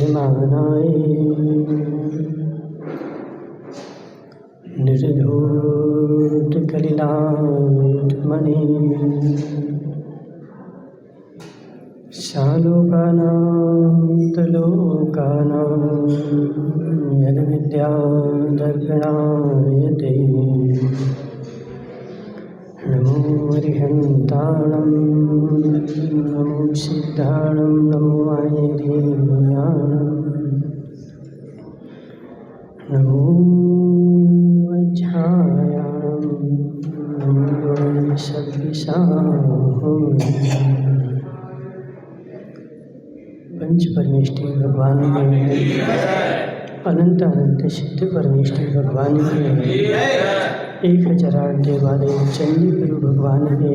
अभिमानाय निर्धूतकलिलाटमणि शालोकानां यद्विद्यादर्पणायते नमो हरिहन्ताणं नमो सिद्धाणं नमो आयर्याणं नमो वज्रायाणं नमो सद्विषाहम्। पंच परमेष्टि भगवान के अनंत अनंत सिद्ध परमेष्टि भगवान के 1008 देवालय चंडी गुरु भगवान के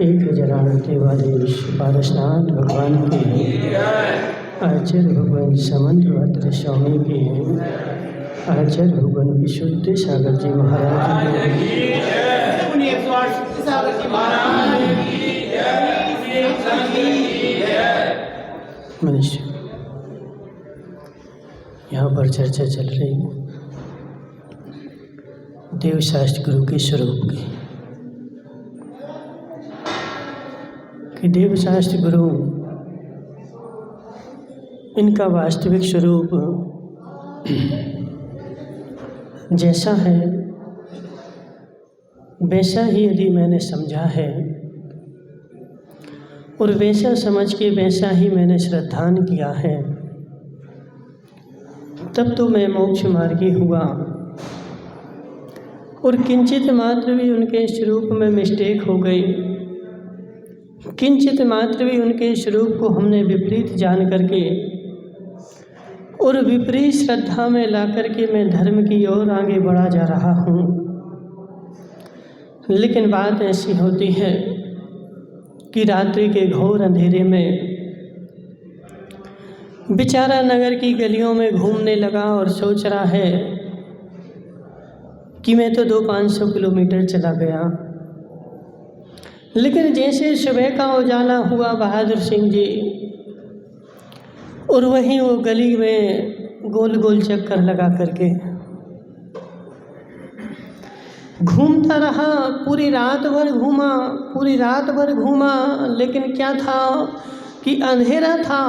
1008 देवालय पारसनाथ भगवान के आचार्य भगवान समंतभद्र स्वामी के आचार्य भगवान विशुद्ध सागर जी महाराज मनुष्य यहाँ पर चर्चा चल रही है देवशास्त्र गुरु के स्वरूप की कि देवशास्त्र गुरु इनका वास्तविक स्वरूप जैसा है वैसा ही यदि मैंने समझा है और वैसा समझ के वैसा ही मैंने श्रद्धान किया है तब तो मैं मोक्ष मार्गी हुआ। और किंचित मात्र भी उनके स्वरूप में मिस्टेक हो गई, किंचित मात्र भी उनके स्वरूप को हमने विपरीत जान करके और विपरीत श्रद्धा में ला करके मैं धर्म की ओर आगे बढ़ा जा रहा हूँ। लेकिन बात ऐसी होती है कि रात्रि के घोर अंधेरे में बेचारा नगर की गलियों में घूमने लगा और सोच रहा है कि मैं तो 200-500 किलोमीटर चला गया। लेकिन जैसे सुबह का उजाला हुआ बहादुर सिंह जी और वहीं वो गली में गोल गोल चक्कर लगा करके घूमता रहा, पूरी रात भर घूमा, लेकिन क्या था कि अंधेरा था।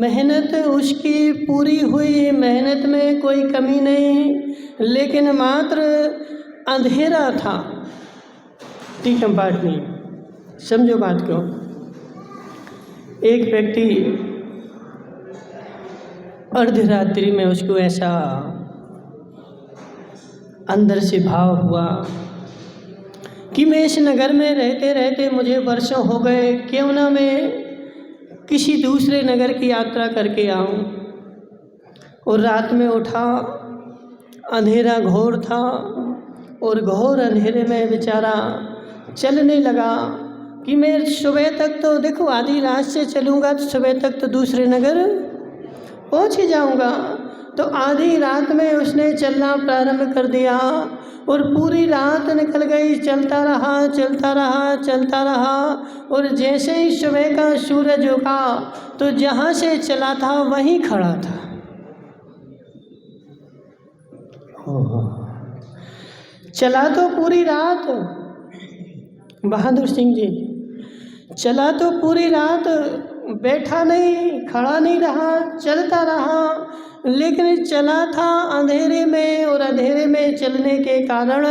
मेहनत उसकी पूरी हुई, मेहनत में कोई कमी नहीं, लेकिन मात्र अंधेरा था। ठीक है, बात नहीं समझो बात क्यों। एक व्यक्ति अर्धरात्रि में उसको ऐसा अंदर से भाव हुआ कि मैं इस नगर में रहते रहते मुझे वर्षों हो गए, क्यों ना मैं किसी दूसरे नगर की यात्रा करके आऊं। और रात में उठा, अंधेरा घोर था और घोर अंधेरे में बेचारा चलने लगा कि मैं सुबह तक तो देखो आधी रात से चलूँगा तो सुबह तक तो दूसरे नगर पहुँच ही जाऊँगा। तो आधी रात में उसने चलना प्रारंभ कर दिया और पूरी रात निकल गई, चलता रहा। और जैसे ही सुबह का सूरज उगा तो जहाँ से चला था वहीं खड़ा था। चला तो पूरी रात, बहादुर सिंह जी चला तो पूरी रात, बैठा नहीं, खड़ा नहीं रहा, चलता रहा, लेकिन चला था अंधेरे में और अंधेरे में चलने के कारण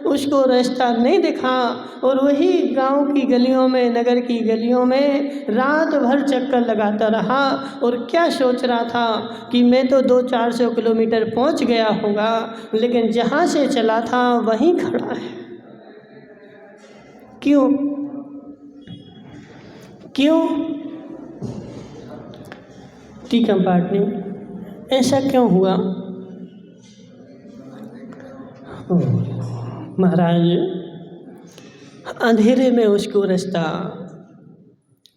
उसको रास्ता नहीं दिखा। और वही गांव की गलियों में, नगर की गलियों में रात भर चक्कर लगाता रहा और क्या सोच रहा था कि मैं तो 200-400 किलोमीटर पहुंच गया होगा, लेकिन जहां से चला था वहीं खड़ा है। क्यों? टीका पाटनी ऐसा क्यों हुआ? महाराज अंधेरे में उसको रास्ता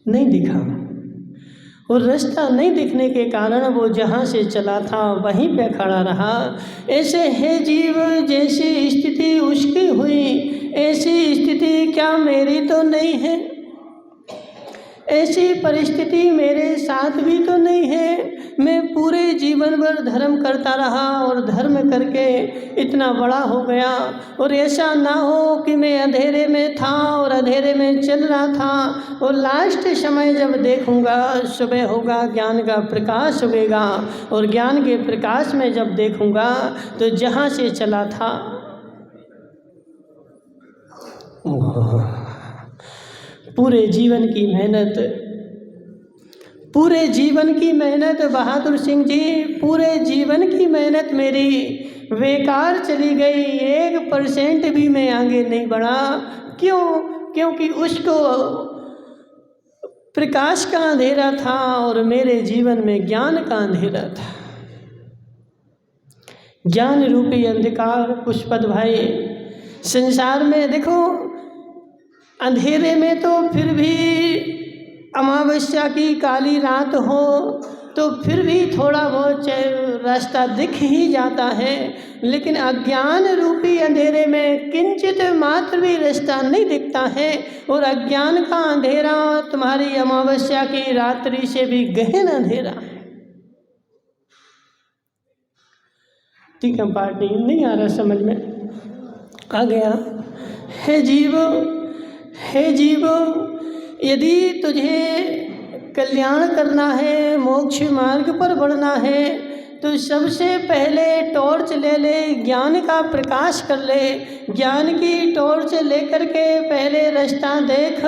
नहीं दिखा और रास्ता नहीं दिखने के कारण वो जहाँ से चला था वहीं पे खड़ा रहा। ऐसे है जीव, जैसी स्थिति उसकी हुई ऐसी स्थिति क्या मेरी तो नहीं है? ऐसी परिस्थिति मेरे साथ भी तो नहीं है। मैं पूरे जीवन भर धर्म करता रहा और धर्म करके इतना बड़ा हो गया, और ऐसा ना हो कि मैं अंधेरे में था और अंधेरे में चल रहा था, और लास्ट समय जब देखूंगा सुबह होगा, ज्ञान का प्रकाश उगेगा, और ज्ञान के प्रकाश में जब देखूंगा तो जहाँ से चला था पूरे जीवन की मेहनत, पूरे जीवन की मेहनत बहादुर सिंह जी, पूरे जीवन की मेहनत मेरी बेकार चली गई। 1% भी मैं आगे नहीं बढ़ा। क्यों? क्योंकि उसको प्रकाश का अंधेरा था और मेरे जीवन में ज्ञान का अंधेरा था। ज्ञान रूपी अंधकार पुष्पद भाई, संसार में देखो अंधेरे में तो फिर भी अमावस्या की काली रात हो तो फिर भी थोड़ा बहुत रास्ता दिख ही जाता है, लेकिन अज्ञान रूपी अंधेरे में किंचित मात्र भी रास्ता नहीं दिखता है। और अज्ञान का अंधेरा तुम्हारी अमावस्या की रात्रि से भी गहन अंधेरा है। ठीक है, पार्टी नहीं आ रहा समझ में? आ गया? हे जीवो, यदि तुझे कल्याण करना है, मोक्ष मार्ग पर बढ़ना है, तो सबसे पहले टॉर्च ले ले, ज्ञान का प्रकाश कर ले। ज्ञान की टॉर्च लेकर के पहले रास्ता देख,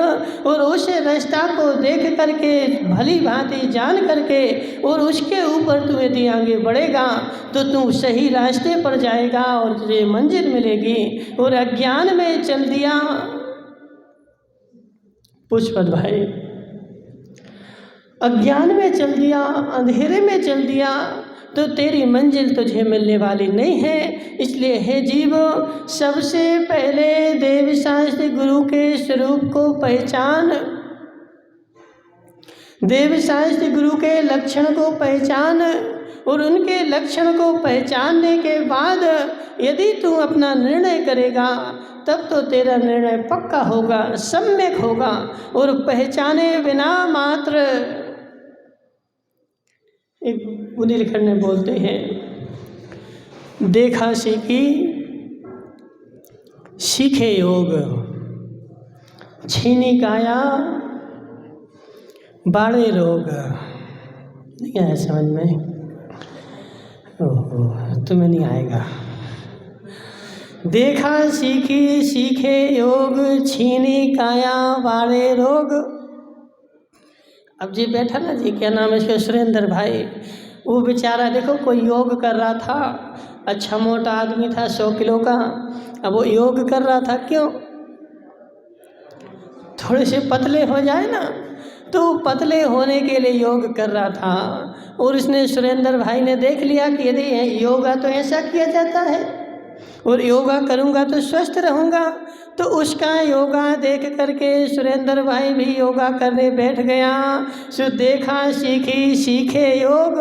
और उस रास्ता को देख करके भली भांति जान करके और उसके ऊपर तू यदि आगे बढ़ेगा तो तू सही रास्ते पर जाएगा और तुझे मंजिल मिलेगी। और अज्ञान में चल दिया पुष्पद भाई, अज्ञान में चल दिया, अंधेरे में चल दिया तो तेरी मंजिल तुझे मिलने वाली नहीं है। इसलिए हे जीव, सबसे पहले देव शास्त्र गुरु के स्वरूप को पहचान, देव शास्त्र गुरु के लक्षण को पहचान, और उनके लक्षण को पहचानने के बाद यदि तू अपना निर्णय करेगा तब तो तेरा निर्णय पक्का होगा, सम्यक होगा। और पहचाने बिना मात्र, एक बुनिलखंड में बोलते हैं, देखा सीखी सीखे योग, छीनी काया बाड़े रोग। नहीं आया समझ में? ओहो, तुम्हें नहीं आएगा। देखा सीखी सीखे योग, छीनी काया बाड़े रोग। अब जी बैठा ना जी, क्या नाम है इसका, सुरेंद्र भाई, वो बेचारा देखो कोई योग कर रहा था, अच्छा मोटा आदमी था 100 किलो का, अब वो योग कर रहा था, क्यों? थोड़े से पतले हो जाए ना, तो पतले होने के लिए योग कर रहा था। और इसने सुरेंद्र भाई ने देख लिया कि यदि योगा तो ऐसा किया जाता है और योगा करूँगा तो स्वस्थ रहूँगा, तो उसका योगा देख करके सुरेंद्र भाई भी योगा करने बैठ गया। सो देखा सीखी सीखे योग,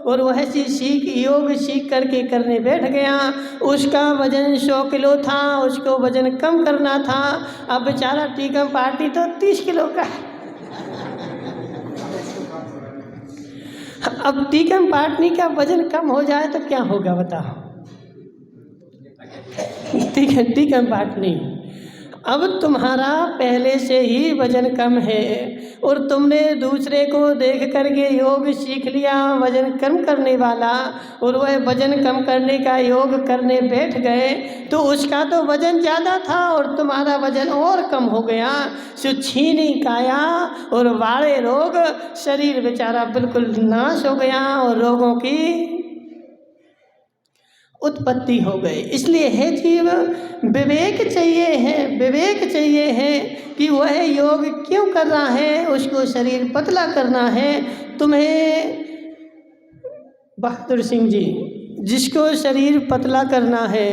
और वह योग सीख करके करने बैठ गया। उसका वजन 100 किलो था, उसको वजन कम करना था। अब बेचारा टीकम पार्टी तो 30 किलो का है। अब टीकम पार्टी का वजन कम हो जाए तो क्या होगा बताओ? टीकम पार्टी, अब तुम्हारा पहले से ही वजन कम है और तुमने दूसरे को देख करके योग सीख लिया वजन कम करने वाला, और वह वजन कम करने का योग करने बैठ गए तो उसका तो वजन ज़्यादा था और तुम्हारा वजन और कम हो गया। सो छीनी काया और बाड़े रोग, शरीर बेचारा बिल्कुल नाश हो गया और रोगों की उत्पत्ति हो गई। इसलिए हे जीव, विवेक चाहिए है कि वह योग क्यों कर रहा है, उसको शरीर पतला करना है। तुम्हें बहादुर सिंह जी, जिसको शरीर पतला करना है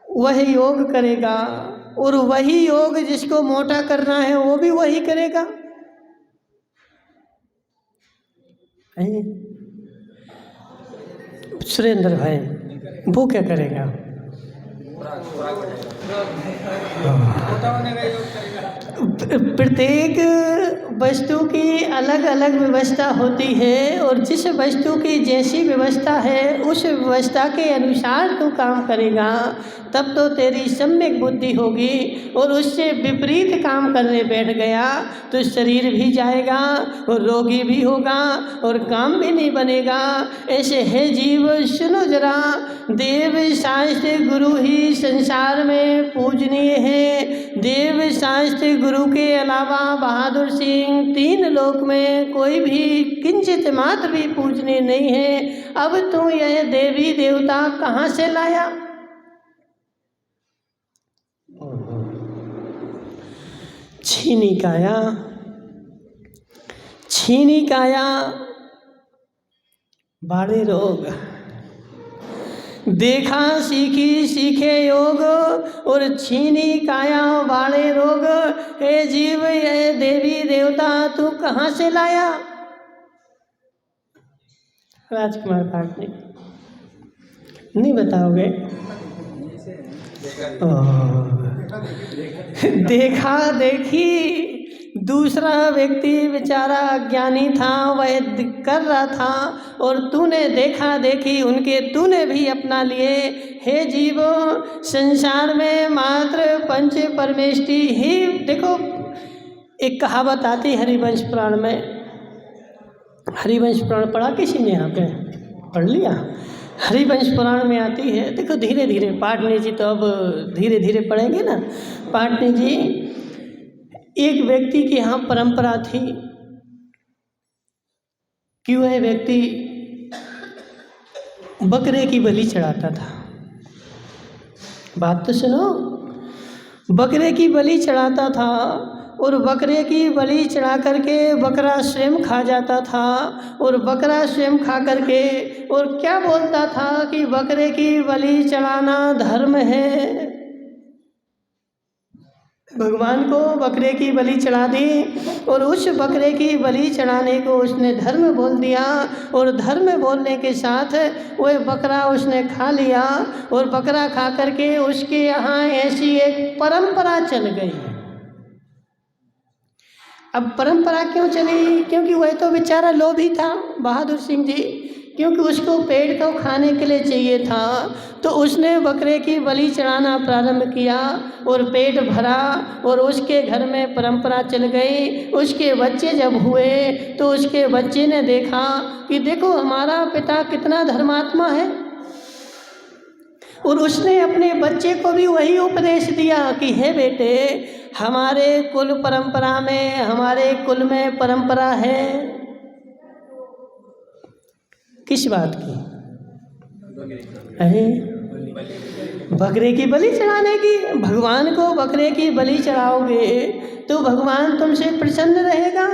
वह योग करेगा, और वही योग जिसको मोटा करना है वो भी वही करेगा। सुरेंद्र भाई वो क्या करेगा? प्रत्येक वस्तु की अलग अलग व्यवस्था होती है और जिस वस्तु की जैसी व्यवस्था है उस व्यवस्था के अनुसार तू काम करेगा तब तो तेरी सम्यक बुद्धि होगी। और उससे विपरीत काम करने बैठ गया तो शरीर भी जाएगा और रोगी भी होगा और काम भी नहीं बनेगा। ऐसे है जीव, सुनो जरा, देव शास्त्र गुरु ही संसार में पूजनीय है। देव शास्त्र गुरु के अलावा बहादुर सिंह तीन लोक में कोई भी किंचित मात्र भी पूजनीय नहीं है। अब तू यह देवी देवता कहाँ से लाया? छीनी काया, छीनी काया बाड़े रोग, देखा सीखी सीखे योग और छीनी काया बाड़े रोग। हे जीव, ये देवी देवता तू कहाँ से लाया? राजकुमार पाटनी नहीं बताओगे? देखा देखी दूसरा व्यक्ति बेचारा अज्ञानी था, वह कर रहा था और तूने देखा देखी उनके तूने भी अपना लिए। हे जीवो, संसार में मात्र पंच परमेष्टि ही, देखो एक कहावत आती है हरिवंश पुराण में। हरिवंश पुराण पढ़ा किसी ने? यहाँ पे पढ़ लिया? हरिवंश पुराण में आती है, देखो धीरे धीरे। पाटनी जी तो अब धीरे धीरे पढ़ेंगे ना। पाटनी जी, एक व्यक्ति की यहाँ परंपरा थी कि वह व्यक्ति बकरे की बलि चढ़ाता था। बात तो सुनो, बकरे की बलि चढ़ाता था और बकरे की बलि चढ़ा करके बकरा स्वयं खा जाता था और बकरा स्वयं खा करके और क्या बोलता था कि बकरे की बलि चढ़ाना धर्म है। भगवान को बकरे की बलि चढ़ा दी और उस बकरे की बलि चढ़ाने को उसने धर्म बोल दिया और धर्म बोलने के साथ वह बकरा उसने खा लिया और बकरा खा करके उसके यहाँ ऐसी एक परंपरा चल गई। अब परंपरा क्यों चली? क्योंकि वह तो बेचारा लोभी था बहादुर सिंह जी, क्योंकि उसको पेट को खाने के लिए चाहिए था तो उसने बकरे की बलि चढ़ाना प्रारंभ किया और पेट भरा और उसके घर में परंपरा चल गई। उसके बच्चे जब हुए तो उसके बच्चे ने देखा कि देखो हमारा पिता कितना धर्मात्मा है और उसने अपने बच्चे को भी वही उपदेश दिया कि हे बेटे, हमारे कुल परंपरा में, हमारे कुल में परंपरा है किस बात की? बकरे की बलि चढ़ाने की। भगवान को बकरे की बलि चढ़ाओगे तो भगवान तुमसे प्रसन्न रहेगा।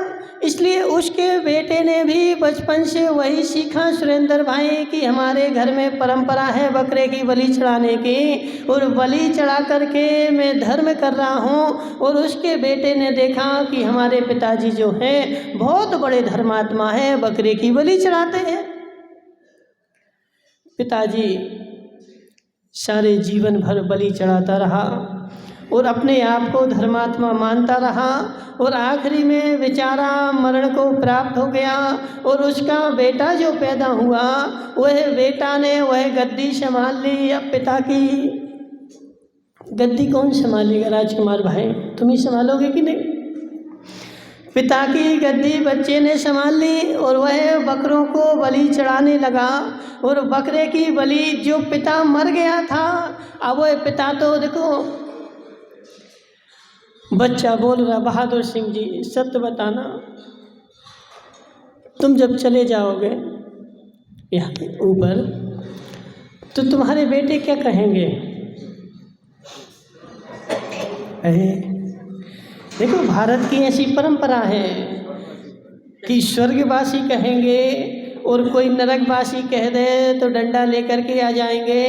इसलिए उसके बेटे ने भी बचपन से वही सीखा सुरेंद्र भाई कि हमारे घर में परंपरा है बकरे की बलि चढ़ाने की और बलि चढ़ा करके मैं धर्म कर रहा हूँ। और उसके बेटे ने देखा कि हमारे पिताजी जो हैं बहुत बड़े धर्मात्मा हैं, बकरे की बलि चढ़ाते हैं। पिताजी सारे जीवन भर बलि चढ़ाता रहा और अपने आप को धर्मात्मा मानता रहा और आखिरी में बेचारा मरण को प्राप्त हो गया। और उसका बेटा जो पैदा हुआ वह बेटा ने वह गद्दी संभाल ली। अब पिता की गद्दी कौन संभालेगा? राजकुमार भाई तुम ही संभालोगे कि नहीं? पिता की गद्दी बच्चे ने संभाल ली और वह बकरों को बलि चढ़ाने लगा। और बकरे की बलि जो पिता मर गया था, अब वह पिता तो देखो बच्चा बोल रहा, बहादुर सिंह जी सत्य बताना, तुम जब चले जाओगे यहाँ ऊपर तो तुम्हारे बेटे क्या कहेंगे? देखो भारत की ऐसी परंपरा है कि स्वर्गवासी कहेंगे और कोई नरकवासी कह दे तो डंडा लेकर के आ जाएंगे,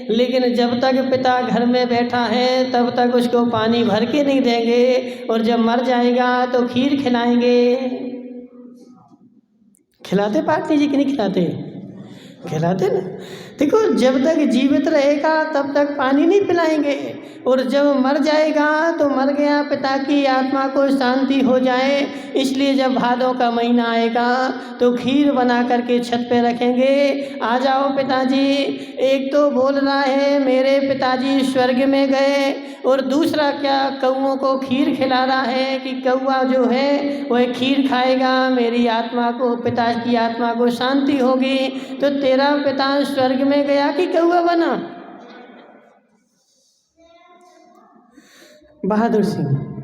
लेकिन जब तक पिता घर में बैठा है तब तक उसको पानी भर के नहीं देंगे और जब मर जाएगा तो खीर खिलाएंगे। खिलाते पाटनी जी कि नहीं खिलाते? खिलाते ना। देखो, जब तक जीवित रहेगा तब तक पानी नहीं पिलाएंगे, और जब मर जाएगा तो मर गया, पिता की आत्मा को शांति हो जाए। इसलिए जब भादों का महीना आएगा तो खीर बना करके छत पे रखेंगे। आ जाओ पिताजी। एक तो बोल रहा है मेरे पिताजी स्वर्ग में गए, और दूसरा क्या, कौओं को खीर खिला रहा है कि कौआ जो है वह खीर खाएगा, मेरी आत्मा को, पिता की आत्मा को शांति होगी। तो तेरा पिता स्वर्ग में गया कि कौआ बना? बहादुर सिंह,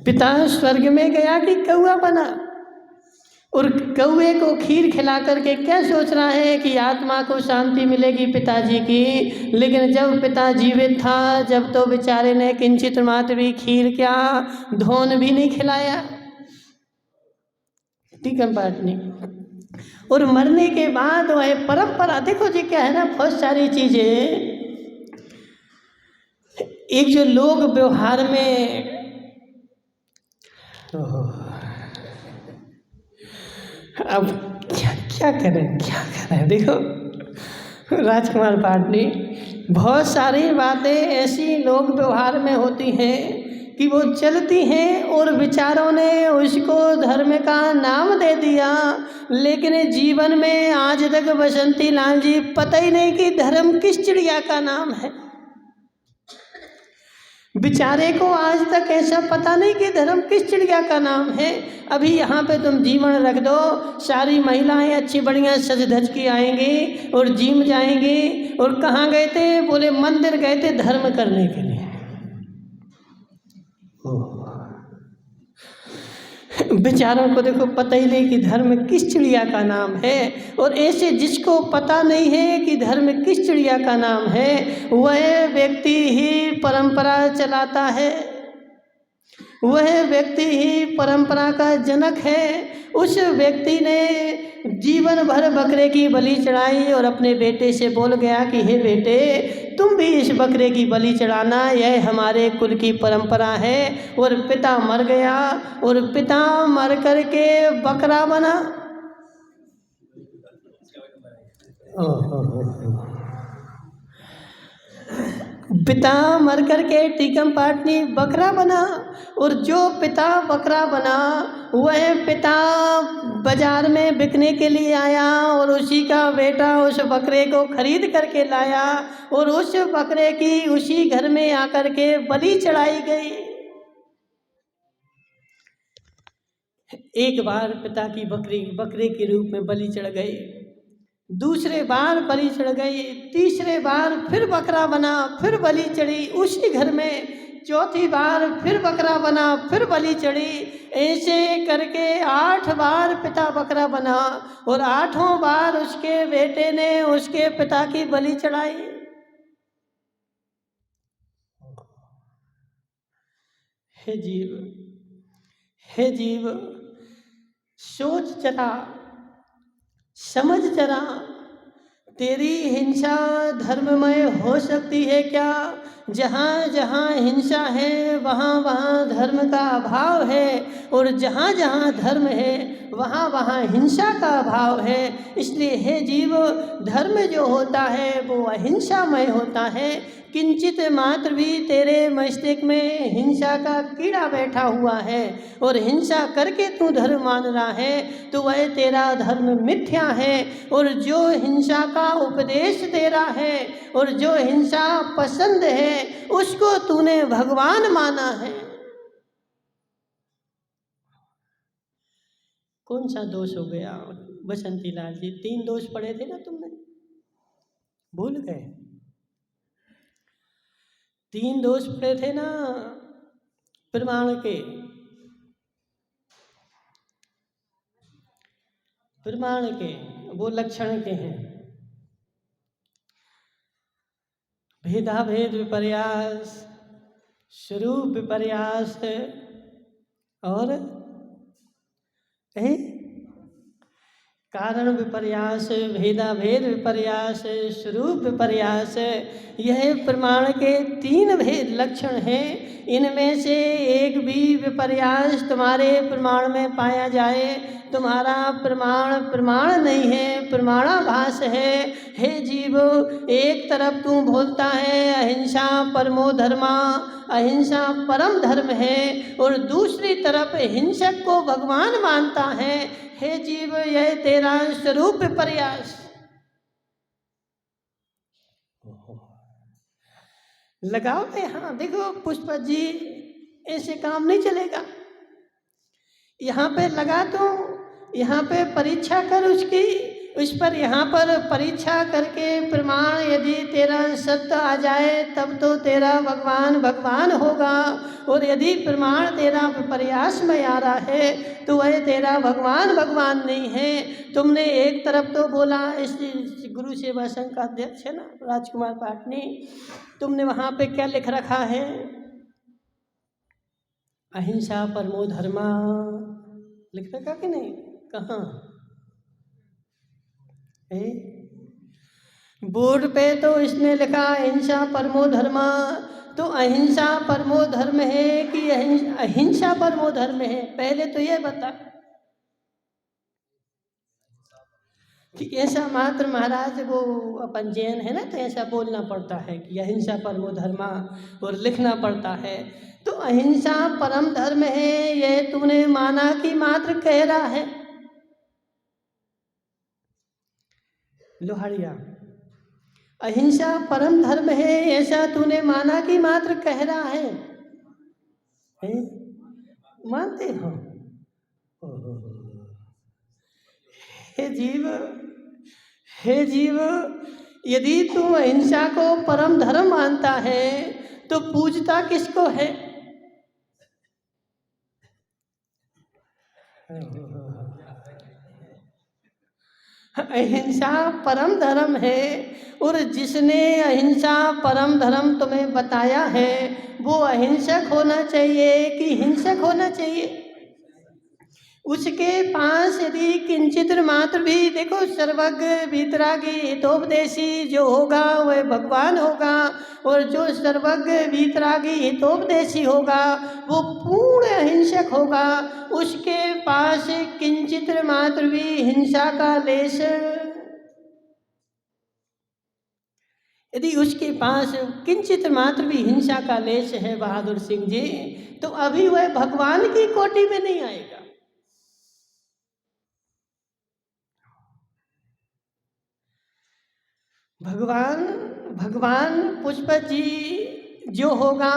पिता स्वर्ग में गया कि कौआ बना? और कौए को खीर खिला करके क्या सोच रहा है कि आत्मा को शांति मिलेगी पिताजी की। लेकिन जब पिता जीवित था, जब तो बेचारे ने किंचित मात्र भी खीर क्या, धोन भी नहीं खिलाया। टीकम पाटनी। और मरने के बाद वह परंपरा, देखो जी क्या है ना, बहुत सारी चीजें, एक जो लोग व्यवहार में, अब क्या करें। देखो राजकुमार पाटनी, बहुत सारी बातें ऐसी लोग व्यवहार में होती हैं कि वो चलती हैं और विचारों ने उसको धर्म का नाम दे दिया, लेकिन जीवन में आज तक बसंती लाल जी पता ही नहीं कि धर्म किस चिड़िया का नाम है। बेचारे को आज तक ऐसा पता नहीं कि धर्म किस चिड़िया का नाम है। अभी यहाँ पे तुम जीवन रख दो, सारी महिलाएं अच्छी बढ़िया सज धज की आएंगी और जिम जाएंगी। और कहाँ गए थे? बोले मंदिर गए थे धर्म करने के लिए। बेचारों को देखो पता ही नहीं कि धर्म किस चिड़िया का नाम है। और ऐसे जिसको पता नहीं है कि धर्म किस चिड़िया का नाम है, वह व्यक्ति ही परंपरा चलाता है, वह व्यक्ति ही परंपरा का जनक है। उस व्यक्ति ने जीवन भर बकरे की बलि चढ़ाई और अपने बेटे से बोल गया कि हे बेटे, तुम भी इस बकरे की बलि चढ़ाना, यह हमारे कुल की परंपरा है। और पिता मर गया, और पिता मर करके बकरा बना। पिता मर करके टीकम पाटनी बकरा बना। और जो पिता बकरा बना, वह पिता बाजार में बिकने के लिए आया, और उसी का बेटा उस बकरे को खरीद करके लाया, और उस बकरे की उसी घर में आकर के बलि चढ़ाई गई। एक बार पिता की बकरे के रूप में बलि चढ़ गई, दूसरे बार बलि चढ़ गई, तीसरे बार फिर बकरा बना, फिर बलि चढ़ी उसी घर में, चौथी बार फिर बकरा बना, फिर बलि चढ़ी। ऐसे करके 8 बार पिता बकरा बना, और 8वां बार उसके बेटे ने उसके पिता की बलि चढ़ाई। हे जीव, सोच जरा, समझ जरा, तेरी हिंसा धर्ममय हो सकती है क्या? जहाँ जहाँ हिंसा है वहाँ वहाँ धर्म का अभाव है, और जहाँ जहाँ धर्म है वहाँ वहाँ हिंसा का अभाव है। इसलिए हे जीव, धर्म जो होता है वो अहिंसामय होता है। किंचित मात्र भी तेरे मस्तिष्क में हिंसा का कीड़ा बैठा हुआ है, और हिंसा करके तू धर्म मान रहा है, तो वह तेरा धर्म मिथ्या है। और जो हिंसा का उपदेश दे रहा है और जो हिंसा पसंद है, उसको तूने भगवान माना है। कौन सा दोष हो गया बसंती लाल जी? 3 दोष पढ़े थे ना तुमने, भूल गए? 3 दोष पढ़े थे ना प्रमाण के। प्रमाण के वो लक्षण के हैं, भेदाभेद विपर्यास, स्वरूप विपर्यास, और कारण विपर्यास, भेदाभेद विपर्यास, स्वरूप विपर्यास। यह प्रमाण के 3 भेद लक्षण हैं। इनमें से एक भी विपर्यास तुम्हारे प्रमाण में पाया जाए तुम्हारा प्रमाण प्रमाण नहीं है, प्रमाणाभास है। हे जीव, एक तरफ तू बोलता है अहिंसा परमो धर्मा, अहिंसा परम धर्म है, और दूसरी तरफ हिंसक को भगवान मानता है। हे जीव, यह तेरा स्वरूप प्रयास। लगाओ तो हाँ, देखो पुष्पा जी, ऐसे काम नहीं चलेगा। यहाँ पे लगा तो यहाँ पे परीक्षा कर उसकी, उस पर यहाँ पर परीक्षा करके प्रमाण यदि तेरा सत्य आ जाए तब तो तेरा भगवान भगवान होगा, और यदि प्रमाण तेरा प्रयास में आ रहा है तो वह तेरा भगवान भगवान नहीं है। तुमने एक तरफ तो बोला, इस गुरु सेवा संघ का अध्यक्ष है ना राजकुमार पाटनी, तुमने वहाँ पे क्या लिख रखा है? अहिंसा परमो धर्मा लिख रखा कि नहीं? कहाँ है? बोर्ड पे तो इसने लिखा अहिंसा परमो धर्मा। तो अहिंसा परमो धर्म है कि अहिंसा परमो धर्म है? पहले तो ये बता कि ऐसा मात्र महाराज, वो अपन जैन है ना, तो ऐसा बोलना पड़ता है कि अहिंसा परमो धर्मा, और लिखना पड़ता है। तो अहिंसा परम धर्म है, ये तूने माना कि मात्र कह रहा है? लोहाड़िया, अहिंसा परम धर्म है ऐसा तूने माना कि मात्र कह रहा है? मानते हो? हे जीव, हे जीव, यदि तू अहिंसा को परम धर्म मानता है तो पूजता किसको है? अहिंसा परम धर्म है, और जिसने अहिंसा परम धर्म तुम्हें बताया है वो अहिंसक होना चाहिए कि हिंसक होना चाहिए? उसके पास यदि किंचित मात्र भी, देखो सर्वज्ञ वीतरागी हितोपदेशी जो होगा वह भगवान होगा, और जो सर्वज्ञ वीतरागी हितोपदेशी होगा वो पूर्ण अहिंसक होगा। उसके पास किंचित मात्र भी हिंसा का लेश, यदि उसके पास किंचित मात्र भी हिंसा का लेश है बहादुर सिंह जी, तो अभी वह भगवान की कोटि में नहीं आएगा। भगवान पुष्प जी जो होगा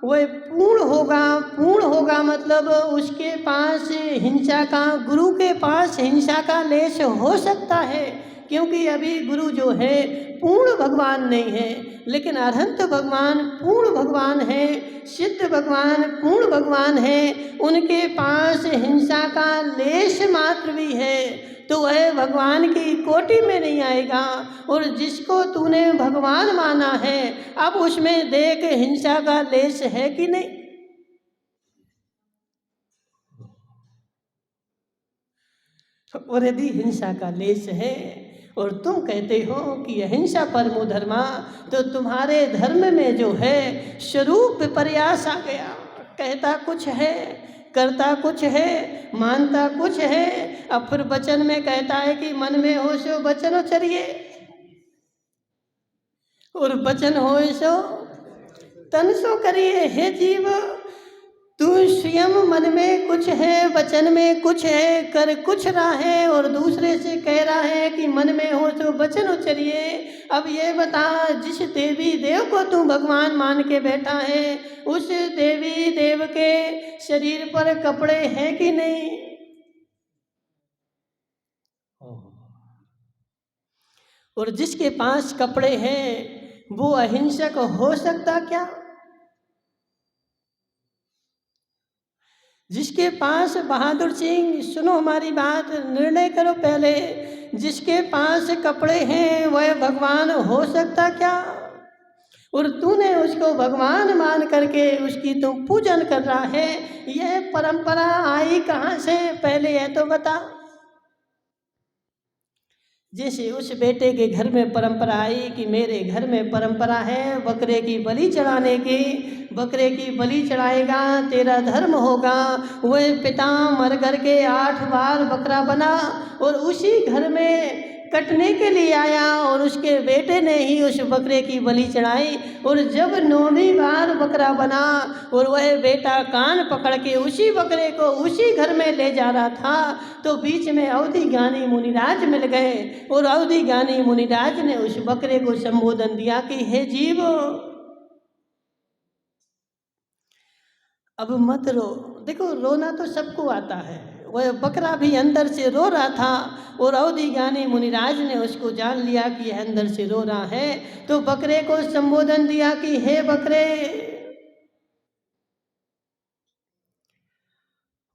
वह पूर्ण होगा। पूर्ण होगा मतलब उसके पास हिंसा का, गुरु के पास हिंसा का लेश हो सकता है, क्योंकि अभी गुरु जो है पूर्ण भगवान नहीं है, लेकिन अरहंत भगवान पूर्ण भगवान है, सिद्ध भगवान पूर्ण भगवान है। उनके पास हिंसा का लेश मात्र भी है तो वह भगवान की कोटि में नहीं आएगा। और जिसको तूने भगवान माना है, अब उसमें देख हिंसा का लेश है कि नहीं? और यदि हिंसा का लेश है और तुम कहते हो कि अहिंसा परमो धर्मा, तो तुम्हारे धर्म में जो है स्वरूप प्रयास आ गया। कहता कुछ है, करता कुछ है, मानता कुछ है, अब फिर वचन में कहता है कि मन में हो सो वचन उचरिए, और वचन हो सो तन सो करिए। हे जीव, तू स्वयं मन में कुछ है, वचन में कुछ है, कर कुछ रहा है, और दूसरे से कह रहा है कि मन में हो तो वचन उचरिए। अब ये बता, जिस देवी देव को तू भगवान मान के बैठा है, उस देवी देव के शरीर पर कपड़े हैं कि नहीं? और जिसके पास कपड़े हैं वो अहिंसक हो सकता क्या? जिसके पास, बहादुर सिंह सुनो हमारी बात, निर्णय करो पहले, जिसके पास कपड़े हैं वह भगवान हो सकता क्या? और तूने उसको भगवान मान करके उसकी तुम पूजन कर रहा है, यह परंपरा आई कहाँ से? पहले यह तो बता। जैसे उस बेटे के घर में परंपरा आई कि मेरे घर में परंपरा है बकरे की बलि चढ़ाने की, बकरे की बलि चढ़ाएगा, तेरा धर्म होगा। वह पिता मर करके 8 बार बकरा बना और उसी घर में कटने के लिए आया और उसके बेटे ने ही उस बकरे की बलि चढ़ाई। और जब 9वीं बार बकरा बना और वह बेटा कान पकड़ के उसी बकरे को उसी घर में ले जा रहा था, तो बीच में अवधि ज्ञानी मुनिराज मिल गए और अवधि ज्ञानी मुनिराज ने उस बकरे को संबोधन दिया कि हे जीव, अब मत रो। देखो, रोना तो सबको आता है, वह बकरा भी अंदर से रो रहा था और अवधि ज्ञानी मुनिराज ने उसको जान लिया कि यह अंदर से रो रहा है, तो बकरे को संबोधन दिया कि हे बकरे,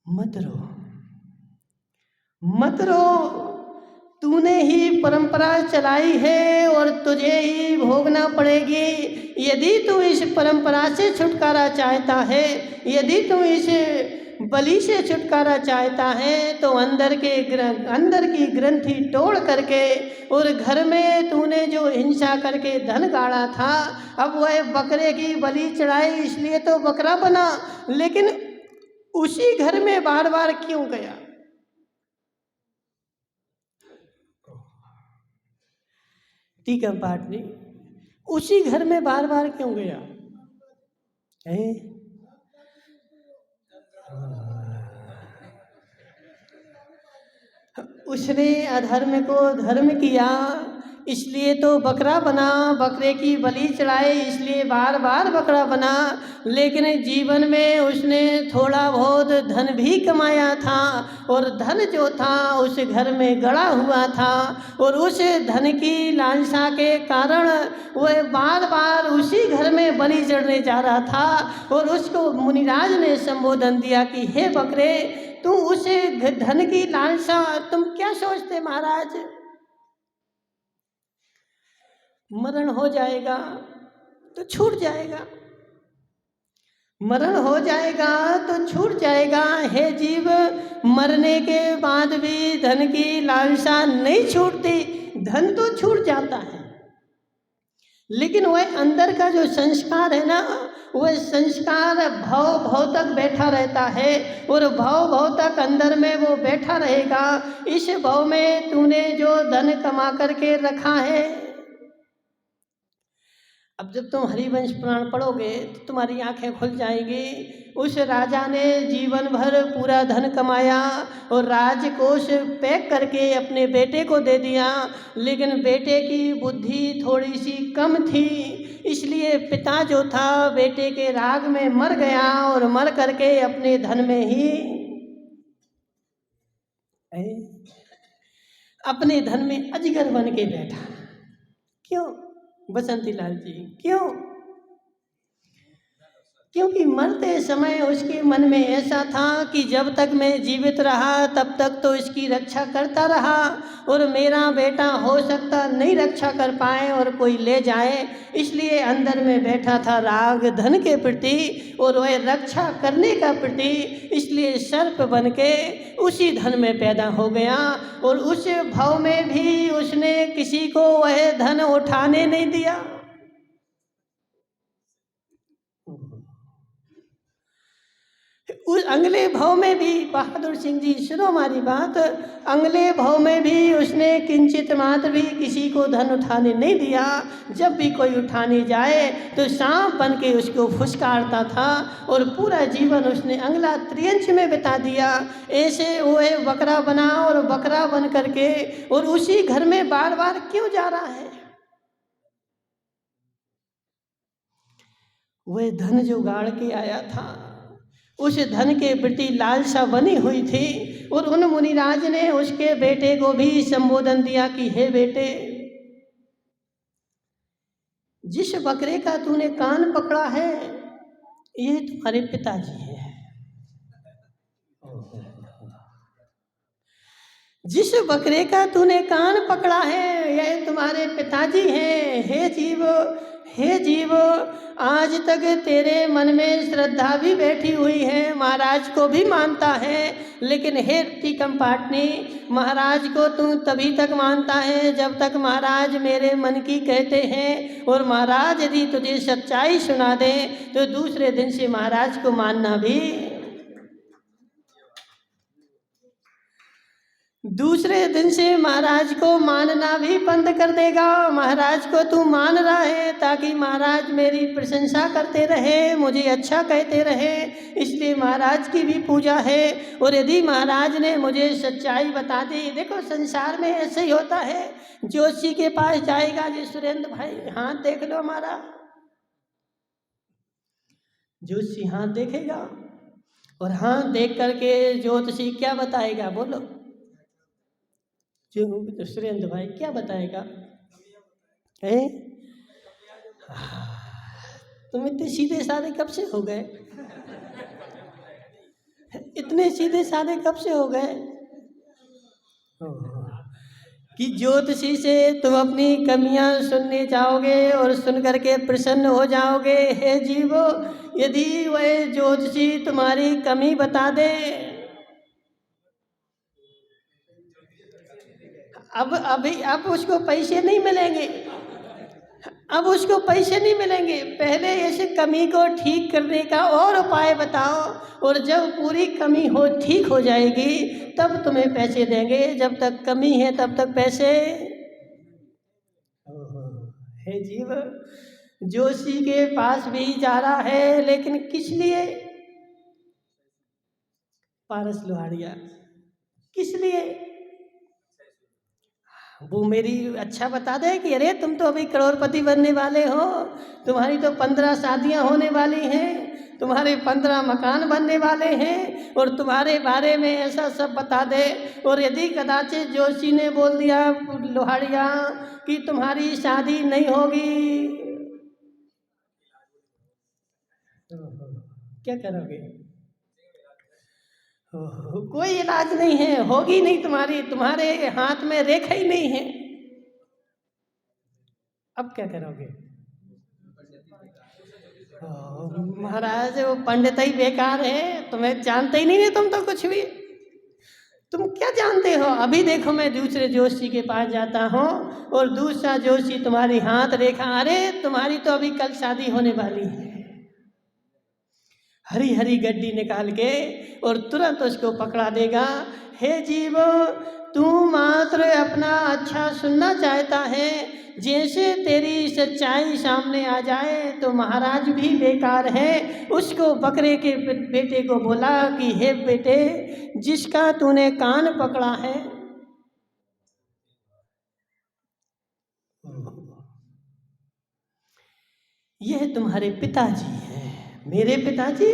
मत रो, मत रो, तूने ही परंपरा चलाई है और तुझे ही भोगना पड़ेगी। यदि तू इस परंपरा से छुटकारा चाहता है, यदि तू इस बलि से छुटकारा चाहता है, तो अंदर की ग्रंथि तोड़ करके और घर में तूने जो हिंसा करके धन गाड़ा था, अब वह बकरे की बलि चढ़ाई इसलिए तो बकरा बना, लेकिन उसी घर में बार बार क्यों गया? टीका पाठ नहीं, उसी घर में बार बार क्यों गया है? उसने अधर्म को धर्म किया, इसलिए तो बकरा बना, बकरे की बलि चढ़ाए इसलिए बार बार बकरा बना। लेकिन जीवन में उसने थोड़ा बहुत धन भी कमाया था और धन जो था उस घर में गड़ा हुआ था और उस धन की लालसा के कारण वह बार बार उसी घर में बलि चढ़ने जा रहा था। और उसको मुनिराज ने संबोधन दिया कि हे बकरे, तुम उस धन की लालसा, तुम क्या सोचते महाराज, मरण हो जाएगा तो छूट जाएगा, मरण हो जाएगा तो छूट जाएगा। हे जीव, मरने के बाद भी धन की लालसा नहीं छूटती। धन तो छूट जाता है, लेकिन वह अंदर का जो संस्कार है ना, वह संस्कार भाव तक बैठा रहता है और भाव तक अंदर में वो बैठा रहेगा। इस भाव में तूने जो धन कमा करके रखा है, अब जब तुम हरिवंश पुराण पढ़ोगे तो तुम्हारी आंखें खुल जाएंगी। उस राजा ने जीवन भर पूरा धन कमाया और राजकोष पैक करके अपने बेटे को दे दिया, लेकिन बेटे की बुद्धि थोड़ी सी कम थी, इसलिए पिता जो था बेटे के राग में मर गया और मर करके अपने धन में ही, अपने धन में अजगर बन के बैठा। क्यों बसंती लाल जी, क्यों? क्योंकि मरते समय उसके मन में ऐसा था कि जब तक मैं जीवित रहा तब तक तो इसकी रक्षा करता रहा और मेरा बेटा हो सकता नहीं रक्षा कर पाए और कोई ले जाए, इसलिए अंदर में बैठा था राग धन के प्रति और वह रक्षा करने का प्रति, इसलिए सर्प बन के उसी धन में पैदा हो गया। और उस भाव में भी उसने किसी को वह धन उठाने नहीं दिया। उस अगले भाव में भी बहादुर सिंह जी, सुनो हमारी बात, अगले भाव में भी उसने किंचित मात्र भी किसी को धन उठाने नहीं दिया। जब भी कोई उठाने जाए तो सांप बन के उसको फुसकारता था और पूरा जीवन उसने अंगला त्रियंच में बिता दिया। ऐसे वो बकरा बना और बकरा बन करके और उसी घर में बार बार क्यों जा रहा है? वह धन जो गाड़ के आया था, उस धन के प्रति लालसा बनी हुई थी और उन मुनिराज ने उसके बेटे को भी संबोधन दिया कि हे बेटे, जिस बकरे का तूने कान पकड़ा है ये तुम्हारे पिताजी हैं। जिस बकरे का तूने कान पकड़ा है यह तुम्हारे पिताजी हैं। हे जीव, हे जीव, आज तक तेरे मन में श्रद्धा भी बैठी हुई है, महाराज को भी मानता है, लेकिन हे टी कंपाटनी, महाराज को तू तभी तक मानता है जब तक महाराज मेरे मन की कहते हैं, और महाराज यदि तुझे सच्चाई सुना दे तो दूसरे दिन से महाराज को मानना भी, दूसरे दिन से महाराज को मानना भी बंद कर देगा। महाराज को तू मान रहा है ताकि महाराज मेरी प्रशंसा करते रहे, मुझे अच्छा कहते रहे, इसलिए महाराज की भी पूजा है। और यदि महाराज ने मुझे सच्चाई बता दी, देखो संसार में ऐसे ही होता है, जोशी के पास जाएगा जी, सुरेंद्र भाई हाथ देख लो हमारा, जोशी हाथ देखेगा और हाथ देख करके ज्योतिषी क्या बताएगा, बोलो जो सुरेंद्र भाई क्या बताएगा? तुम इतने सीधे साधे कब से हो गए? इतने सीधे साधे कब से हो गए कि ज्योतिषी से तुम अपनी कमियां सुनने जाओगे और सुन करके प्रसन्न हो जाओगे? हे जीवो, यदि वह ज्योतिषी तुम्हारी कमी बता दे, अब उसको पैसे नहीं मिलेंगे, अब उसको पैसे नहीं मिलेंगे। पहले इस कमी को ठीक करने का और उपाय बताओ, और जब पूरी कमी हो ठीक हो जाएगी तब तुम्हें पैसे देंगे, जब तक कमी है तब तक पैसे। हे जीव, जोशी के पास भी जा रहा है, लेकिन किस लिए? पारस लोहाड़िया, किस लिए? वो मेरी अच्छा बता दे कि अरे तुम तो अभी करोड़पति बनने वाले हो, तुम्हारी तो 15 शादियां होने वाली हैं, तुम्हारे 15 मकान बनने वाले हैं, और तुम्हारे बारे में ऐसा सब बता दे। और यदि कदाचित जोशी ने बोल दिया लोहाड़िया कि तुम्हारी शादी नहीं होगी, क्या करोगे? कोई इलाज नहीं है, होगी नहीं तुम्हारी, तुम्हारे हाथ में रेखा ही नहीं है, अब क्या करोगे? महाराज वो पंडित ही बेकार है, तुम्हें जानते ही नहीं है तुम तो कुछ भी, तुम क्या जानते हो? अभी देखो मैं दूसरे जोशी के पास जाता हूँ और दूसरा जोशी तुम्हारी हाथ रेखा, अरे तुम्हारी तो अभी कल शादी होने वाली है, हरी हरी गड्डी निकाल के और तुरंत उसको पकड़ा देगा। हे जीव, तू मात्र अपना अच्छा सुनना चाहता है, जैसे तेरी सच्चाई सामने आ जाए तो महाराज भी बेकार है। उसको बकरे के बेटे को बोला कि हे बेटे, जिसका तूने कान पकड़ा है, यह तुम्हारे पिताजी हैं। मेरे पिताजी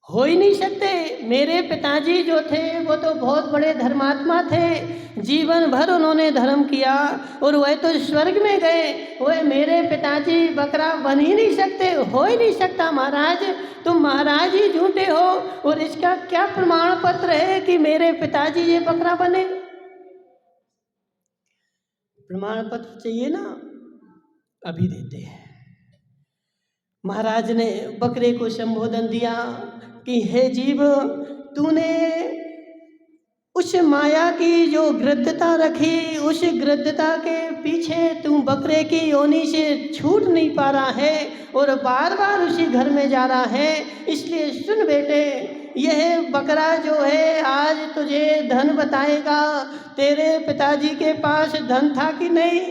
हो ही नहीं सकते। मेरे पिताजी जो थे वो तो बहुत बड़े धर्मात्मा थे, जीवन भर उन्होंने धर्म किया और वह तो स्वर्ग में गए, वह मेरे पिताजी बकरा बन ही नहीं सकते, हो ही नहीं सकता। महाराज, तुम महाराज ही झूठे हो, और इसका क्या प्रमाण पत्र है कि मेरे पिताजी ये बकरा बने? प्रमाण पत्र चाहिए ना, अभी देते हैं। महाराज ने बकरे को संबोधन दिया कि हे जीव, तूने उस माया की जो गृद्धता रखी, उस गृद्धता के पीछे तू बकरे की योनि से छूट नहीं पा रहा है और बार बार उसी घर में जा रहा है। इसलिए सुन बेटे, यह बकरा जो है आज तुझे धन बताएगा। तेरे पिताजी के पास धन था कि नहीं?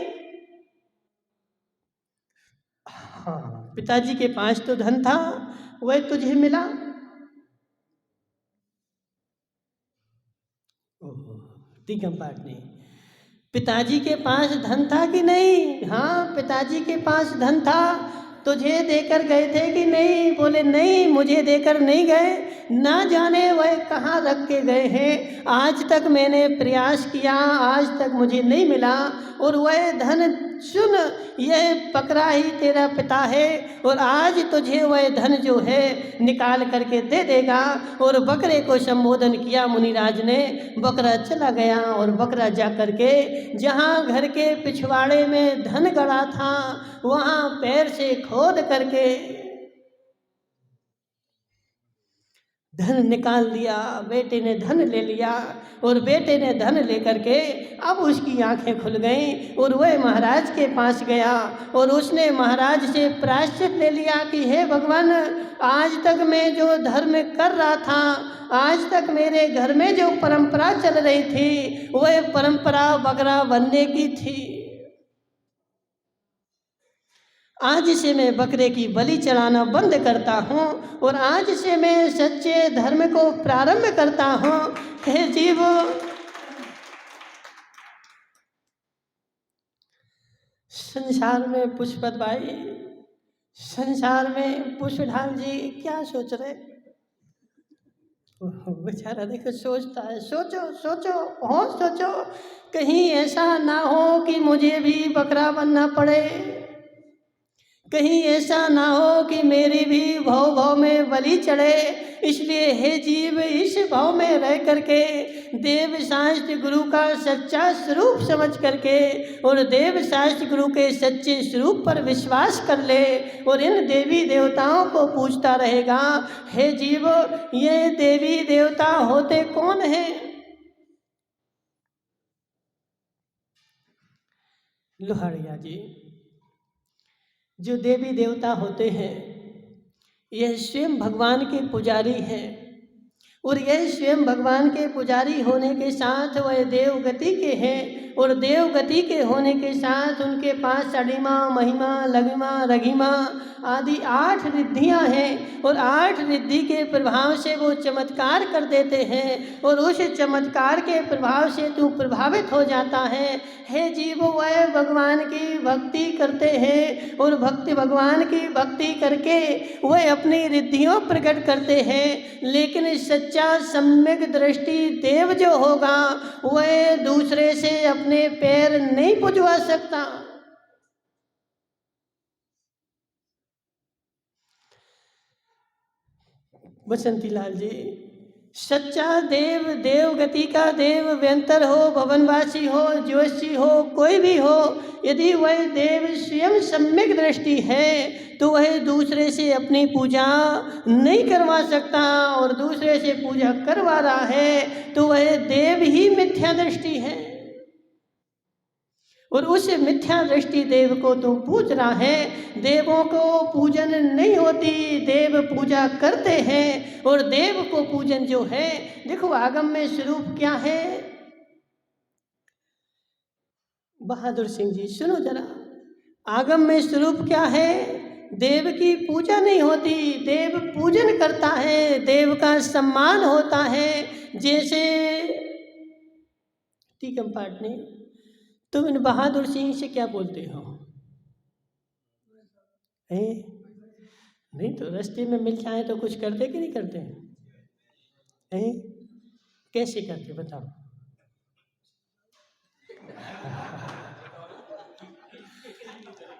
हाँ, पिताजी के पास तो धन था, वह तुझे मिला। दिगंबर ने, पिताजी के पास धन था कि नहीं? हाँ, पिताजी के पास धन था। तुझे देकर गए थे कि नहीं? बोले नहीं, मुझे देकर नहीं गए, ना जाने वह कहाँ रख के गए हैं। आज तक मैंने प्रयास किया, आज तक मुझे नहीं मिला। और वह धन सुन, यह बकरा ही तेरा पिता है और आज तुझे वह धन जो है निकाल करके दे देगा। और बकरे को संबोधन किया मुनिराज ने। बकरा चला गया और बकरा जा करके जहाँ घर के पिछवाड़े में धन गड़ा था वहाँ पैर से खोद करके धन निकाल लिया। बेटे ने धन ले लिया और बेटे ने धन लेकर के अब उसकी आंखें खुल गईं और वह महाराज के पास गया और उसने महाराज से प्रायश्चित ले लिया कि हे भगवान, आज तक मैं जो धर्म कर रहा था, आज तक मेरे घर में जो परंपरा चल रही थी वह परंपरा बकरा बनने की थी। आज से मैं बकरे की बलि चढ़ाना बंद करता हूँ और आज से मैं सच्चे धर्म को प्रारंभ करता हूँ। हे जीव, संसार में पुष्पत भाई, संसार में पुष्पढाल जी क्या सोच रहे? बेचारा देखो सोचता है। सोचो सोचो बहुत सोचो, कहीं ऐसा ना हो कि मुझे भी बकरा बनना पड़े, कहीं ऐसा ना हो कि मेरी भी भव भव में बलि चढ़े। इसलिए हे जीव, इस भाव में रह करके देव शास्त्र गुरु का सच्चा स्वरूप समझ करके और देव शास्त्र गुरु के सच्चे स्वरूप पर विश्वास कर ले और इन देवी देवताओं को पूछता रहेगा। हे जीव, ये देवी देवता होते कौन हैं? लोहारिया जी, जो देवी देवता होते हैं यह स्वयं भगवान के पुजारी हैं और यह स्वयं भगवान के पुजारी होने के साथ वह देवगति के हैं और देवगति के होने के साथ उनके पास अणिमा, महिमा, लघिमा, रघिमा आदि 8 रिद्धियाँ हैं और 8 रिद्धि के प्रभाव से वो चमत्कार कर देते हैं और उस चमत्कार के प्रभाव से तू प्रभावित हो जाता है। हे जीव, वह भगवान की भक्ति करते हैं और भगवान की भक्ति करके वह अपनी रिद्धियों प्रकट करते हैं। लेकिन सच्चा सम्यक दृष्टि देव जो होगा वह दूसरे से अपने पैर नहीं पुजवा सकता। बसंती लाल जी, सच्चा देव, देवगति का देव, व्यंतर हो, भवनवासी हो, ज्योतिषी हो, कोई भी हो, यदि वह देव स्वयं सम्यक दृष्टि है तो वह दूसरे से अपनी पूजा नहीं करवा सकता और दूसरे से पूजा करवा रहा है तो वह देव ही मिथ्या दृष्टि है और उस मिथ्या दृष्टि देव को तू पूज रहा है। देवों को पूजन नहीं होती, देव पूजा करते हैं और देव को पूजन जो है, देखो आगम में स्वरूप क्या है। बहादुर सिंह जी सुनो जरा, आगम में स्वरूप क्या है? देव की पूजा नहीं होती, देव पूजन करता है, देव का सम्मान होता है। जैसे टीकम पाठ ने, तुम इन बहादुर सिंह से क्या बोलते हो? नहीं तो रास्ते में मिल जाए तो कुछ करते कि नहीं करते हैं? कैसे करते बताओ?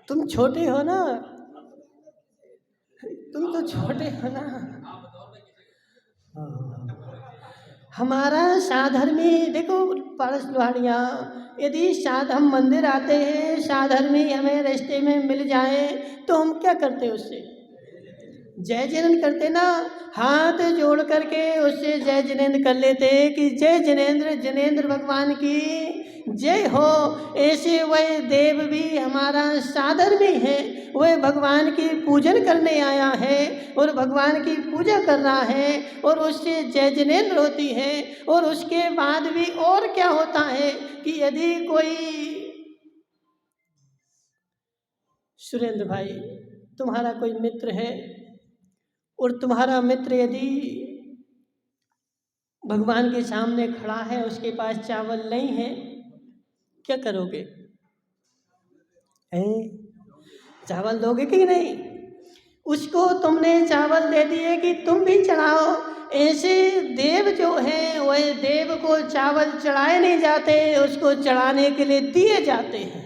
तुम छोटे हो ना, तुम तो छोटे हो ना। हमारा साधर्मी देखो पारस लोहाड़िया, यदि हम मंदिर आते हैं, साधर्मी हमें रास्ते में मिल जाए तो हम क्या करते उससे? जय जिनेन्द्र करते ना, हाथ जोड़ करके उससे जय जिनेन्द्र कर लेते कि जय जिनेन्द्र, जिनेन्द्र भगवान की जय हो। ऐसे वह देव भी हमारा साधर्मी है, वह भगवान की पूजन करने आया है और भगवान की पूजा कर रहा है और उससे जय जिनेन्द्र होती है। और उसके बाद भी और क्या होता है कि यदि कोई सुरेंद्र भाई तुम्हारा कोई मित्र है और तुम्हारा मित्र यदि भगवान के सामने खड़ा है, उसके पास चावल नहीं है, क्या करोगे? चावल दोगे कि नहीं? उसको तुमने चावल दे दिए कि तुम भी चढ़ाओ, ऐसे देव जो हैं वह देव को चावल चढ़ाए नहीं जाते, उसको चढ़ाने के लिए दिए जाते हैं।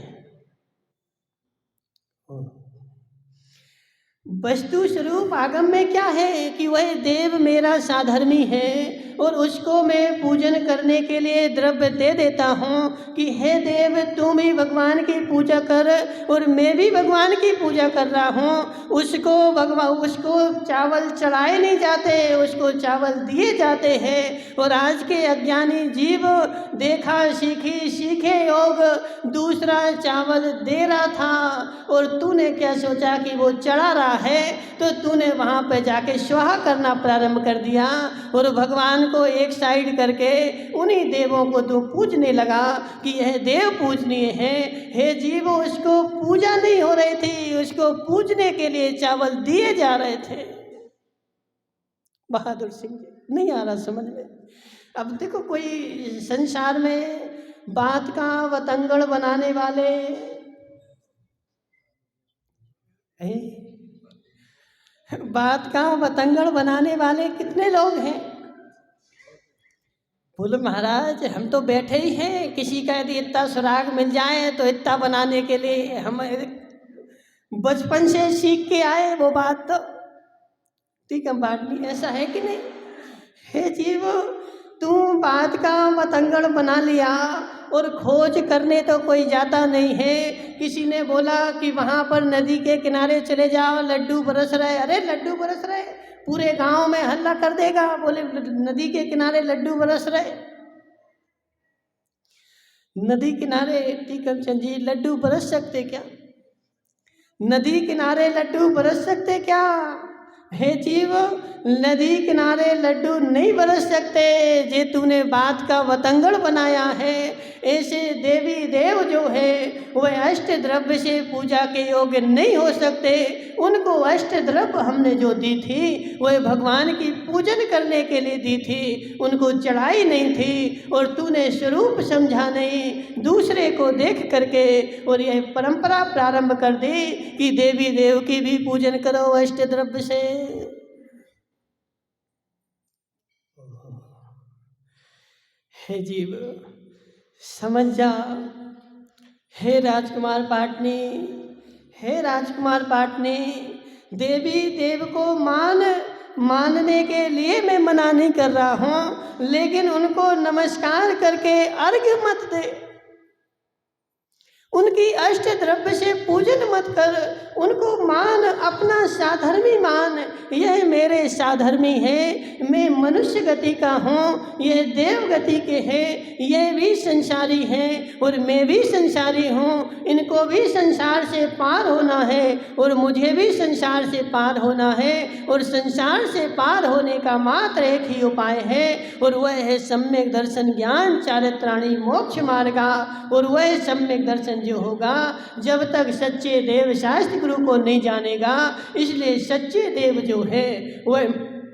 वस्तु स्वरूप आगम में क्या है कि वह देव मेरा साधर्मी है और उसको मैं पूजन करने के लिए द्रव्य दे देता हूँ कि हे देव तुम भी भगवान की पूजा कर और मैं भी भगवान की पूजा कर रहा हूँ। उसको चावल चढ़ाए नहीं जाते, उसको चावल दिए जाते हैं। और आज के अज्ञानी जीव देखा सीखे योग दूसरा चावल दे रहा था और तूने क्या सोचा कि वो चढ़ा रहा है, तो तूने वहाँ पे जाके स्वाहा करना प्रारंभ कर दिया और भगवान को एक साइड करके उन्हीं देवों को तू पूजने लगा कि यह देव पूजनीय है। हे जीव, उसको पूजा नहीं हो रही थी, उसको पूजने के लिए चावल दिए जा रहे थे। बहादुर सिंह जी, नहीं आ रहा समझ में। अब देखो, कोई संसार में बात का वतंगड़ बनाने वाले बात का वतंगड़ बनाने वाले कितने लोग हैं। बोले महाराज हम तो बैठे ही हैं, किसी का यदि इतना सुराग मिल जाए तो इतना बनाने के लिए हम बचपन से सीख के आए वो बात। तो ठीक है बाटली, ऐसा है कि नहीं। हे जीव, तू बात का वतंगड़ बना लिया और खोज करने तो कोई जाता नहीं है। किसी ने बोला कि वहाँ पर नदी के किनारे चले जाओ, लड्डू बरस रहे। अरे लड्डू बरस रहे, पूरे गांव में हल्ला कर देगा। बोले नदी के किनारे लड्डू बरस रहे। नदी किनारे टीकमचंद जी लड्डू बरस सकते क्या? नदी किनारे लड्डू बरस सकते क्या? हे जीव, नदी किनारे लड्डू नहीं बरस सकते। जे तूने बात का वतंगड़ बनाया है। ऐसे देवी देव जो है वह अष्ट द्रव्य से पूजा के योग्य नहीं हो सकते। उनको अष्ट द्रव्य हमने जो दी थी वह भगवान की पूजन करने के लिए दी थी, उनको चढ़ाई नहीं थी। और तूने स्वरूप समझा नहीं, दूसरे को देख करके और यह परंपरा प्रारंभ कर दी कि देवी देव की भी पूजन करो अष्ट द्रव्य से। हे जीव समझ जा। हे राजकुमार पाटनी, हे राजकुमार पाटनी, देवी देव को मानने के लिए मैं मना नहीं कर रहा हूँ, लेकिन उनको नमस्कार करके अर्घ्य मत दे, उनकी अष्ट द्रव्य से पूजन मत कर। उनको मान, अपना साधर्मी मान। यह मेरे साधर्मी है, मैं मनुष्य गति का हूँ, यह देव गति के हैं, यह भी संसारी हैं और मैं भी संसारी हूँ। इनको भी संसार से पार होना है और मुझे भी संसार से पार होना है। और संसार से पार होने का मात्र एक ही उपाय है और वह है सम्यक दर्शन ज्ञान चारित्राणी मोक्ष मार्गा। और वह सम्यक दर्शन जो होगा जब तक सच्चे देव शास्त्र गुरु को नहीं जानेगा। इसलिए सच्चे देव जो है वह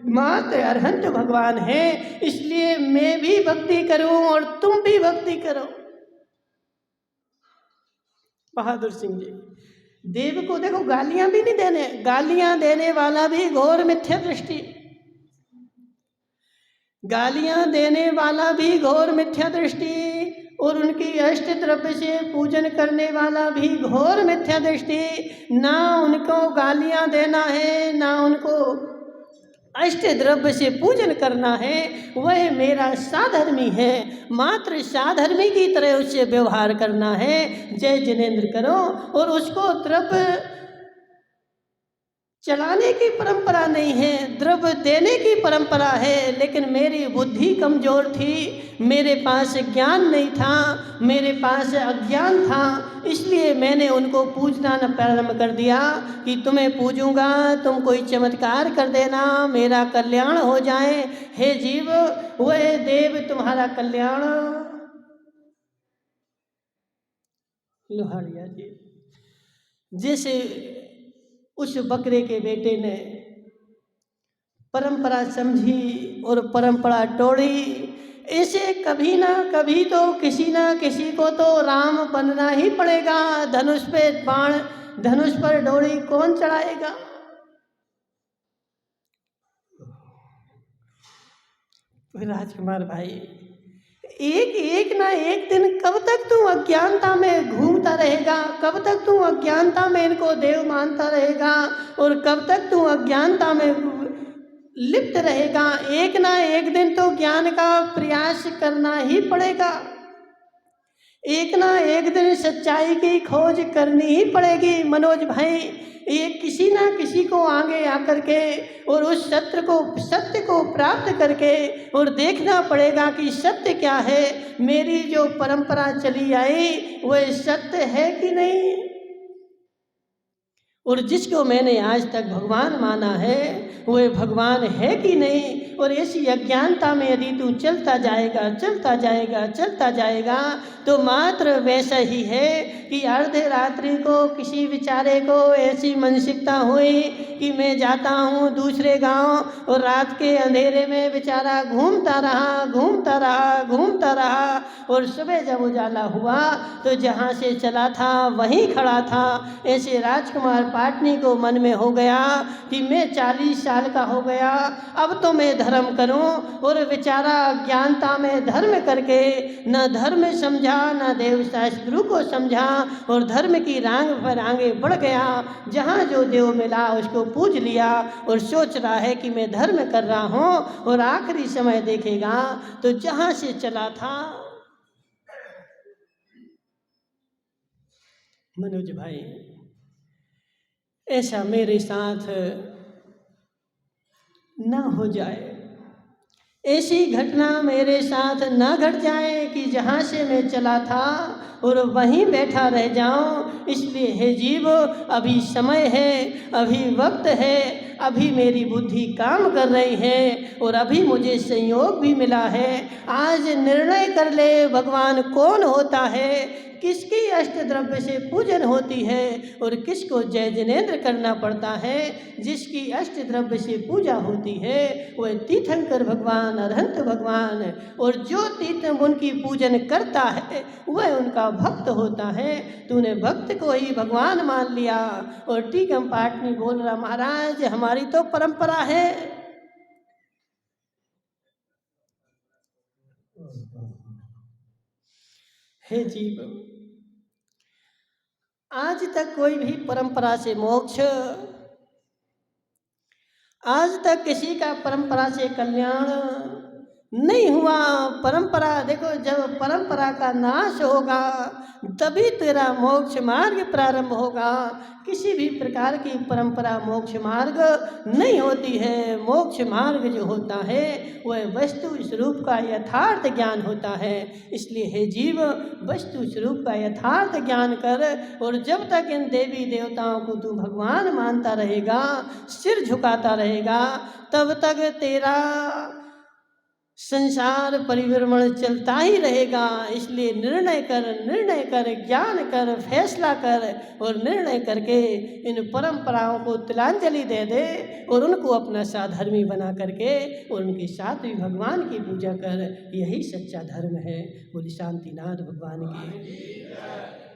मात्र अरहंत भगवान है। इसलिए मैं भी भक्ति करूं और तुम भी भक्ति करो। बहादुर सिंह जी, देव को देखो गालियां भी नहीं देने, गालियां देने वाला भी घोर मिथ्या दृष्टि, गालियां देने वाला भी घोर मिथ्या दृष्टि और उनकी अष्ट द्रव्य से पूजन करने वाला भी घोर मिथ्या दृष्टि। ना उनको गालियां देना है, ना उनको अष्ट द्रव्य से पूजन करना है। वह मेरा साधर्मी है, मात्र साधर्मी की तरह उससे व्यवहार करना है। जय जिनेंद्र करो। और उसको द्रव्य चलाने की परंपरा नहीं है, द्रव्य देने की परंपरा है। लेकिन मेरी बुद्धि कमजोर थी, मेरे पास ज्ञान नहीं था, मेरे पास अज्ञान था, इसलिए मैंने उनको पूजना न प्रारंभ कर दिया कि तुम्हें पूजूंगा, तुम कोई चमत्कार कर देना, मेरा कल्याण हो जाए। हे जीव, वह देव तुम्हारा कल्याण। लोहारिया जी, जैसे उस बकरे के बेटे ने परंपरा समझी और परंपरा तोड़ी, ऐसे कभी ना कभी तो किसी ना किसी को तो राम बनना ही पड़ेगा। धनुष पे बाण, धनुष पर डोरी कौन चढ़ाएगा? राजकुमार भाई, एक एक ना एक दिन कब तक तू अज्ञानता में घूमता रहेगा? कब तक तू अज्ञानता में इनको देव मानता रहेगा? और कब तक तू अज्ञानता में लिप्त रहेगा? एक ना एक दिन तो ज्ञान का प्रयास करना ही पड़ेगा। एक ना एक दिन सच्चाई की खोज करनी ही पड़ेगी मनोज भाई। ये किसी ना किसी को आगे आकर के और उस सत्य को प्राप्त करके और देखना पड़ेगा कि सत्य क्या है, मेरी जो परंपरा चली आई वह सत्य है कि नहीं। और जिसको मैंने आज तक भगवान माना है वह भगवान है कि नहीं। और ऐसी अज्ञानता में यदि तू चलता जाएगा तो मात्र वैसा ही है कि अर्धे रात्रि को किसी बेचारे को ऐसी मानसिकता हुई कि मैं जाता हूँ दूसरे गांव, और रात के अंधेरे में बेचारा घूमता रहा और सुबह जब उजाला हुआ तो जहाँ से चला था वहीं खड़ा था। ऐसे राजकुमार पाटनी को मन में हो गया कि मैं 40 साल का हो गया, अब तो मैं धर्म करूं। और बेचारा अज्ञानता में धर्म करके न धर्म समझा न देवशास्त्र गुरु को समझा और धर्म की रांग पर आगे बढ़ गया। जहाँ जो देव मिला उसको पूज लिया और सोच रहा है कि मैं धर्म कर रहा हूँ। और आखिरी समय देखेगा तो जहाँ से चला था। मनोज भाई, ऐसा मेरे साथ ना हो जाए, ऐसी घटना मेरे साथ ना घट जाए कि जहाँ से मैं चला था और वहीं बैठा रह जाऊं। इसलिए हे जीव, अभी समय है, अभी वक्त है, अभी मेरी बुद्धि काम कर रही है और अभी मुझे संयोग भी मिला है। आज निर्णय कर ले भगवान कौन होता है, किसकी अष्ट द्रव्य से पूजन होती है और किसको जय जिनेंद्र करना पड़ता है। जिसकी अष्ट द्रव्य से पूजा होती है वह तीर्थंकर भगवान, अरहंत भगवान, और जो तीर्थ उनकी पूजन करता है वह उनका भक्त होता है। तूने भक्त को ही भगवान मान लिया। और टीकम पाटनी बोल रहा, महाराज हमारी तो परंपरा है। हे जीव, आज तक कोई भी परंपरा से मोक्ष, आज तक किसी का परंपरा से कल्याण नहीं हुआ। परंपरा देखो, जब परंपरा का नाश होगा तभी तेरा मोक्ष मार्ग प्रारंभ होगा। किसी भी प्रकार की परंपरा मोक्ष मार्ग नहीं होती है। मोक्ष मार्ग जो होता है वह वस्तु स्वरूप का यथार्थ ज्ञान होता है। इसलिए हे जीव, वस्तु स्वरूप का यथार्थ ज्ञान कर। और जब तक इन देवी देवताओं को तू भगवान मानता रहेगा, सिर झुकाता रहेगा, तब तक तेरा संसार परिभ्रमण चलता ही रहेगा। इसलिए निर्णय कर, ज्ञान कर, फैसला कर और निर्णय करके इन परंपराओं को तिलांजलि दे दे और उनको अपना साधर्मी बना करके और उनके साथ भी भगवान की पूजा कर। यही सच्चा धर्म है। बोली शांतिनाथ भगवान की।